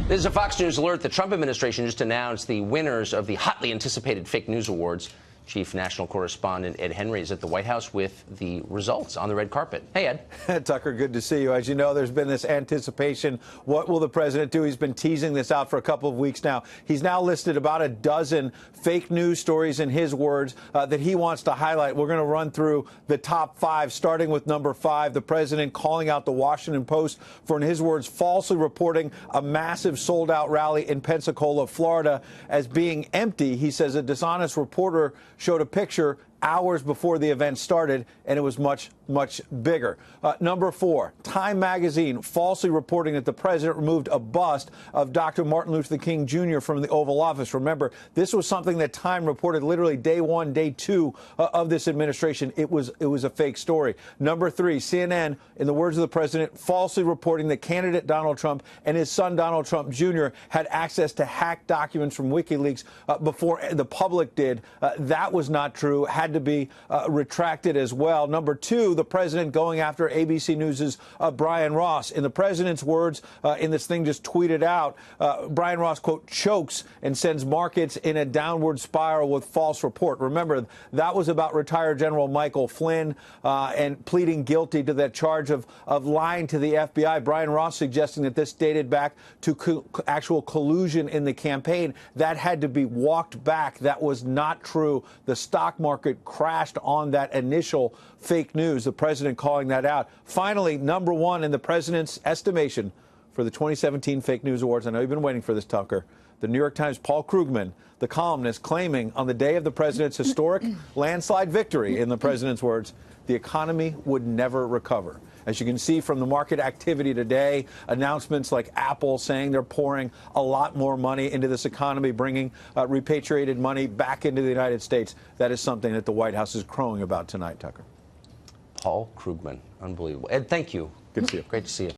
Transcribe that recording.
This is a Fox News alert. The Trump administration just announced the winners of the hotly anticipated fake news awards. Chief national correspondent Ed Henry is at the White House with the results on the red carpet. Hey, Ed. Tucker, good to see you. As you know, there's been this anticipation. What will the president do? He's been teasing this out for a couple of weeks now. He's now listed about a dozen fake news stories, in his words, that he wants to highlight. We're going to run through the top five, starting with number 5, the president calling out the Washington Post for, in his words, falsely reporting a massive sold-out rally in Pensacola, Florida, as being empty. He says a dishonest reporter showed a picture hours before the event started, and it was much, much bigger. Number 4, Time magazine falsely reporting that the president removed a bust of Dr. Martin Luther King Jr. from the Oval Office. Remember, this was something that Time reported literally day 1, day 2 of this administration. It was a fake story. Number 3, CNN, in the words of the president, falsely reporting that candidate Donald Trump and his son Donald Trump Jr. had access to hacked documents from WikiLeaks before the public did. That was not true. Had to be retracted as well. Number 2, the president going after ABC News' Brian Ross. In the president's words, in this thing just tweeted out, Brian Ross, quote, chokes and sends markets in a downward spiral with false report. Remember, that was about retired General Michael Flynn and pleading guilty to that charge of lying to the FBI. Brian Ross suggesting that this dated back to actual collusion in the campaign. That had to be walked back. That was not true. The stock market crashed on that initial fake news. The president calling that out. Finally, number 1 in the president's estimation for the 2017 Fake News Awards. I know you've been waiting for this, Tucker. The New York Times' Paul Krugman, the columnist, claiming on the day of the president's historic landslide victory, in the president's words, the economy would never recover. As you can see from the market activity today, announcements like Apple saying they're pouring a lot more money into this economy, bringing repatriated money back into the United States. That is something that the White House is crowing about tonight, Tucker. Paul Krugman. Unbelievable. Ed, thank you. Good to see you. Great to see you.